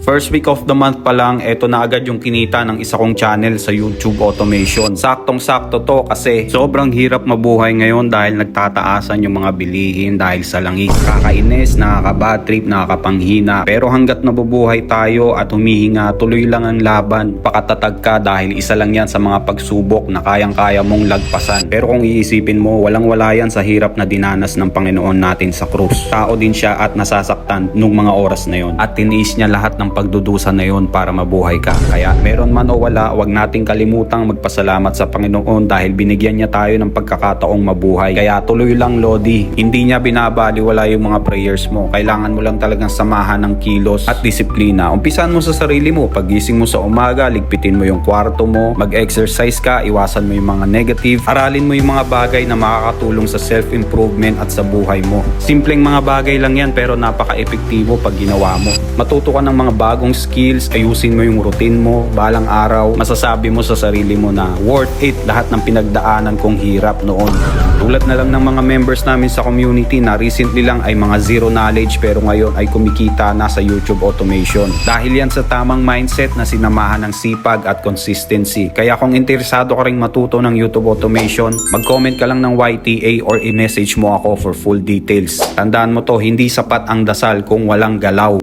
First week of the month pa lang, eto na agad yung kinita ng isa kong channel sa YouTube automation. Saktong-sakto to kasi sobrang hirap mabuhay ngayon dahil nagtataasan yung mga bilihin dahil sa langis. Kakainis, nakaka-bad trip, nakakapanghina. Pero hanggat nabubuhay tayo at humihinga, tuloy lang ang laban. Pakatatag ka dahil isa lang yan sa mga pagsubok na kayang-kaya mong lagpasan. Pero kung iisipin mo, walang-wala yan sa hirap na dinanas ng Panginoon natin sa krus. Tao din siya at nasasaktan nung mga oras na yon. At tiniis niya lahat ng pagdudusa na yon para mabuhay ka. Kaya meron man o wala, wag nating kalimutang magpasalamat sa Panginoon dahil binigyan niya tayo ng pagkakataong mabuhay. Kaya tuloy lang, Lodi. Hindi niya binabaliwala yung mga prayers mo. Kailangan mo lang talagang samahan ng kilos at disiplina. Umpisan mo sa sarili mo. Pagising mo sa umaga, ligpitin mo yung kwarto mo, mag-exercise ka, iwasan mo yung mga negative, aralin mo yung mga bagay na makakatulong sa self-improvement at sa buhay mo. Simpleng mga bagay lang yan pero napaka-epektibo pag ginawa mo. Matuto ka ng mga bagong skills, ayusin mo yung routine mo, balang araw, masasabi mo sa sarili mo na worth it lahat ng pinagdaanan kong hirap noon. Tulad na lang ng mga members namin sa community na recently lang ay mga zero knowledge pero ngayon ay kumikita na sa YouTube automation. Dahil yan sa tamang mindset na sinamahan ng sipag at consistency. Kaya kung interesado ka ring matuto ng YouTube automation, mag-comment ka lang ng YTA or i-message mo ako for full details. Tandaan mo to, hindi sapat ang dasal kung walang galaw.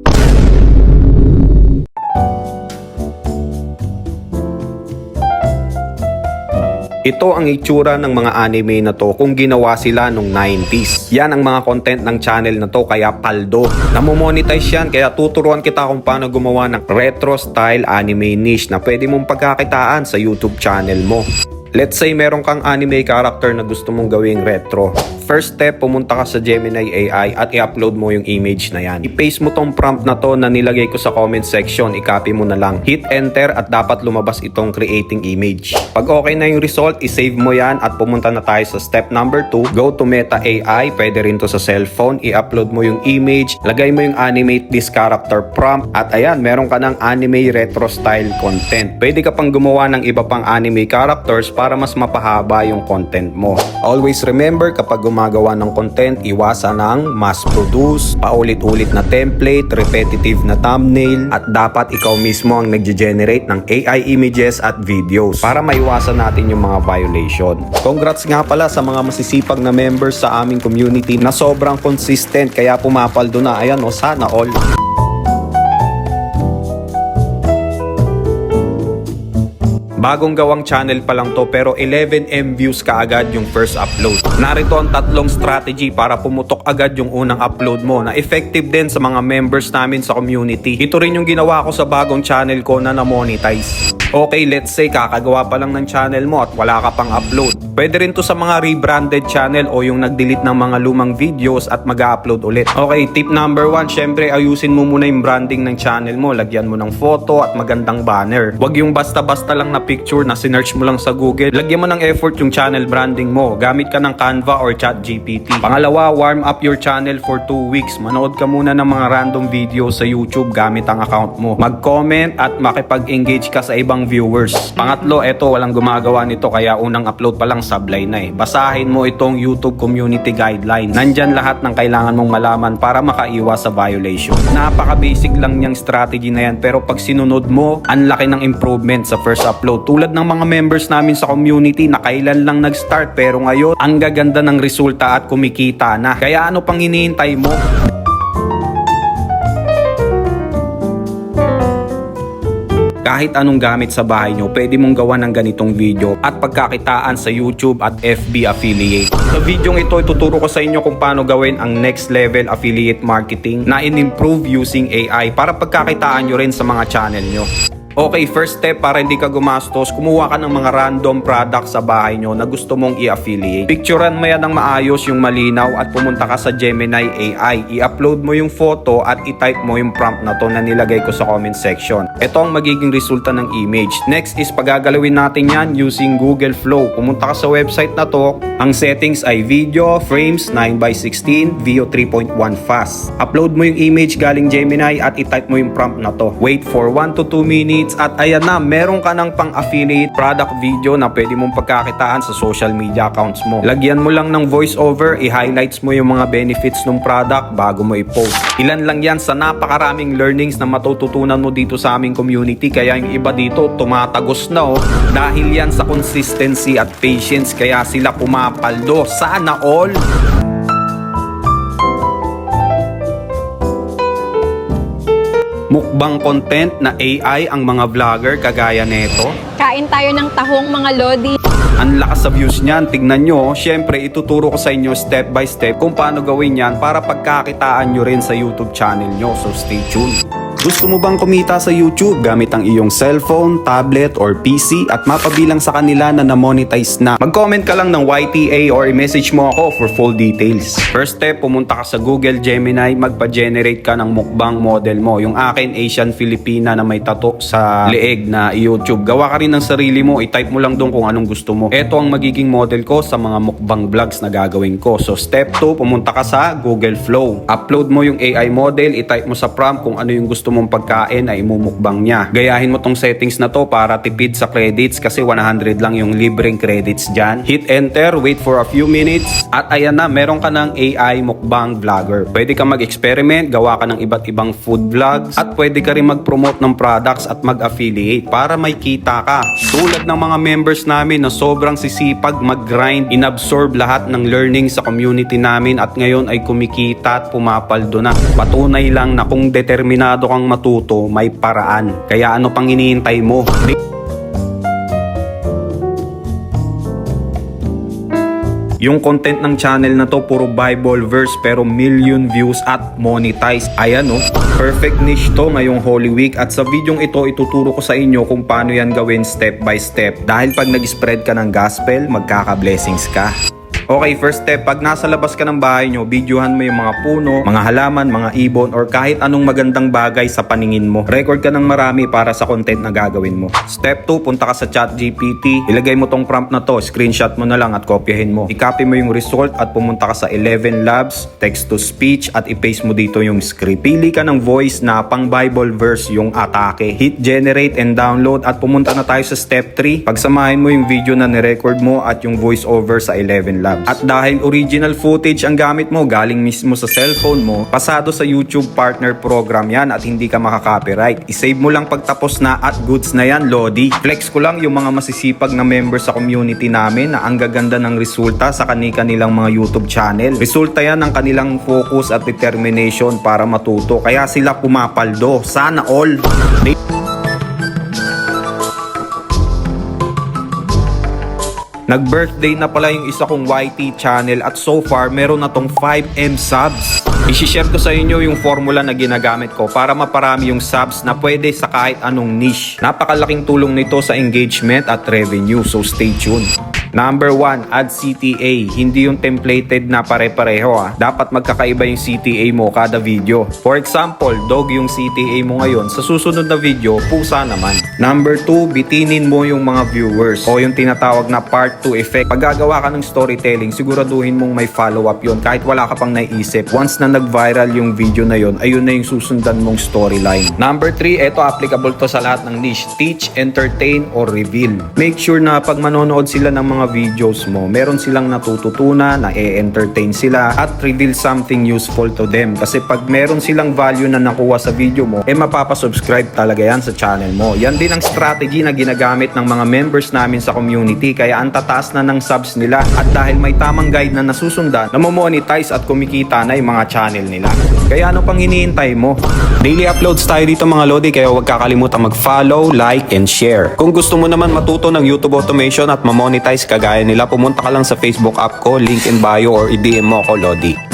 Ito ang itsura ng mga anime na to kung ginawa sila nung 90s. Yan ang mga content ng channel na to kaya paldo. Namomonetize yan kaya tuturuan kita kung paano gumawa ng retro style anime niche na pwede mong pagkakitaan sa YouTube channel mo. Let's say meron kang anime character na gusto mong gawing retro. First step, pumunta ka sa Gemini AI at i-upload mo yung image na yan. I-paste mo tong prompt na to na nilagay ko sa comment section, i-copy mo na lang. Hit enter at dapat lumabas itong creating image. Pag okay na yung result, i-save mo yan at pumunta na tayo sa step number 2. Go to Meta AI, pwede rin to sa cellphone, i-upload mo yung image, lagay mo yung animate this character prompt at ayan, meron ka ng anime retro style content. Pwede ka pang gumawa ng iba pang anime characters para mas mapahaba yung content mo. Always remember, kapag gumagawa ng content, iwasan ng mass produce, paulit-ulit na template, repetitive na thumbnail, at dapat ikaw mismo ang nag-generate ng AI images at videos para maiwasan natin yung mga violation. Congrats nga pala sa mga masisipag na members sa aming community na sobrang consistent kaya pumapaldo na. Ayan o, sana all. Bagong gawang channel pa lang to pero 11M views kaagad yung first upload. Narito ang tatlong strategy para pumutok agad yung unang upload mo na effective din sa mga members namin sa community. Ito rin yung ginawa ko sa bagong channel ko na na-monetize. Okay, let's say kakagawa pa lang ng channel mo at wala ka pang upload. Pwede rin to sa mga rebranded channel o yung nag-delete ng mga lumang videos at mag-upload ulit. Okay, tip number 1, syempre ayusin mo muna yung branding ng channel mo. Lagyan mo ng photo at magandang banner. Huwag yung basta-basta lang na picture na sinearch mo lang sa Google. Lagyan mo ng effort yung channel branding mo. Gamit ka ng Canva or ChatGPT. Pangalawa, warm up your channel for 2 weeks. Manood ka muna ng mga random videos sa YouTube gamit ang account mo. Mag-comment at makipag-engage ka sa ibang viewers. Pangatlo, eto walang gumagawa nito kaya unang upload pa lang sablay na eh. Basahin mo itong YouTube community guidelines. Nandyan lahat ng kailangan mong malaman para makaiwas sa violation. Napaka-basic lang niyang strategy na yan pero pag sinunod mo, ang laki ng improvement sa first upload. Tulad ng mga members namin sa community na kailan lang nag-start pero ngayon ang gaganda ng resulta at kumikita na. Kaya ano pang hinihintay mo? Kahit anong gamit sa bahay nyo, pwede mong gawa ng ganitong video at pagkakitaan sa YouTube at FB affiliate. Sa video ito, ituturo ko sa inyo kung paano gawin ang next level affiliate marketing na in-improve using AI para pagkakitaan nyo rin sa mga channel nyo. Okay, first step para hindi ka gumastos, kumuha ka ng mga random products sa bahay nyo na gusto mong i-affiliate. Picturean mo yan ng maayos yung malinaw at pumunta ka sa Gemini AI. I-upload mo yung photo at i-type mo yung prompt na to na nilagay ko sa comment section. Ito ang magiging resulta ng image. Next is pagagalawin natin yan using Google Flow. Pumunta ka sa website na to. Ang settings ay video, frames, 9:16, Veo 3.1 fast. Upload mo yung image galing Gemini at i-type mo yung prompt na to. Wait for 1 to 2 minutes credits at ayan na, meron ka ng pang-affiliate product video na pwede mong pagkakitaan sa social media accounts mo. Lagyan mo lang ng voiceover, i-highlights mo yung mga benefits ng product bago mo i-post. Ilan lang yan sa napakaraming learnings na matututunan mo dito sa aming community, kaya yung iba dito tumatagos na dahil yan sa consistency at patience, kaya sila pumapaldo. Sana all! Mukbang content na AI ang mga vlogger kagaya neto. Kain tayo ng tahong mga lodi. Ang lakas sa views niyan, tignan nyo. Syempre, ituturo ko sa inyo step by step kung paano gawin yan para pagkakitaan nyo rin sa YouTube channel nyo. So stay tuned. Gusto mo bang kumita sa YouTube gamit ang iyong cellphone, tablet, or PC at mapabilang sa kanila na na-monetize na? Mag-comment ka lang ng YTA or i-message mo ako for full details. First step, pumunta ka sa Google Gemini, magpa-generate ka ng mukbang model mo. Yung akin, Asian Filipina na may tato sa leeg na YouTube. Gawa ka rin ng sarili mo, i-type mo lang doon kung anong gusto mo. Ito ang magiging model ko sa mga mukbang vlogs na gagawin ko. So step 2, pumunta ka sa Google Flow. Upload mo yung AI model, i-type mo sa prompt kung ano yung gusto mong pagkain ay imumukbang niya. Gayahin mo tong settings na to para tipid sa credits kasi 100 lang yung libreng credits dyan. Hit enter, wait for a few minutes at ayan na, meron ka ng AI mukbang vlogger. Pwede ka mag-experiment, gawa ka ng iba't ibang food vlogs at pwede ka rin mag-promote ng products at mag-affiliate para may kita ka. Tulad ng mga members namin na sobrang sisipag mag-grind, inabsorb lahat ng learning sa community namin at ngayon ay kumikita at pumapaldo na. Patunay lang na kung determinado kang matuto, may paraan. Kaya ano pang hinihintay mo? Yung content ng channel na to puro Bible verse pero million views at monetize. Ayan perfect niche to ngayong Holy Week at sa videong ito ituturo ko sa inyo kung paano yan gawin step by step. Dahil pag nag-spread ka ng gospel, magkaka-blessings ka. Okay, first step, pag nasa labas ka ng bahay nyo, videohan mo yung mga puno, mga halaman, mga ibon, or kahit anong magandang bagay sa paningin mo. Record ka ng marami para sa content na gagawin mo. Step 2, punta ka sa ChatGPT, ilagay mo tong prompt na to, screenshot mo na lang at kopyahin mo. I-copy mo yung result at pumunta ka sa 11 Labs, text to speech at i-paste mo dito yung script. Pili ka ng voice na pang Bible verse yung atake. Hit generate and download at pumunta na tayo sa step 3. Pagsamahin mo yung video na nirecord mo at yung voice over sa 11 Labs. At dahil original footage ang gamit mo galing mismo sa cellphone mo, pasado sa YouTube Partner Program yan at hindi ka makaka-copyright. I-save mo lang pagtapos na at goods na yan, Lodi. Flex ko lang yung mga masisipag na members sa community namin na ang gaganda ng resulta sa kanilang mga YouTube channel. Resulta yan ng kanilang focus at determination para matuto. Kaya sila pumapaldo. Sana all! Nag-birthday na pala yung isa kong YT channel at so far meron na tong 5M subs. I-share ko sa inyo yung formula na ginagamit ko para maparami yung subs na pwede sa kahit anong niche. Napakalaking tulong nito sa engagement at revenue, so stay tuned. Number 1, add CTA. Hindi yung templated na pare-pareho Dapat magkakaiba yung CTA mo kada video. For example, dog yung CTA mo ngayon, sa susunod na video, pusa naman. Number 2, bitinin mo yung mga viewers o yung tinatawag na part 2 effect. Pag gagawa ka ng storytelling, siguraduhin mong may follow-up yun kahit wala ka pang naiisip. Once na nag-viral yung video na yun, ayun na yung susundan mong storyline. Number 3, ito applicable to sa lahat ng niche. Teach, entertain, or reveal. Make sure na pag manonood sila ng mga videos mo, meron silang natututunan, na-entertain sila, at reveal something useful to them. Kasi pag meron silang value na nakuha sa video mo, mapapasubscribe talaga yan sa channel mo. Yan din ang strategy na ginagamit ng mga members namin sa community, kaya ang tataas na ng subs nila. At dahil may tamang guide na nasusundan, namamonetize at kumikita na yung mga channel nila. Kaya ano pang hinihintay mo? Daily uploads tayo dito mga Lodi, kaya huwag kakalimutan mag-follow, like, and share. Kung gusto mo naman matuto ng YouTube automation at mamonetize kagaya nila, pumunta ka lang sa Facebook app ko, link in bio or i-DM mo ako, Lodi.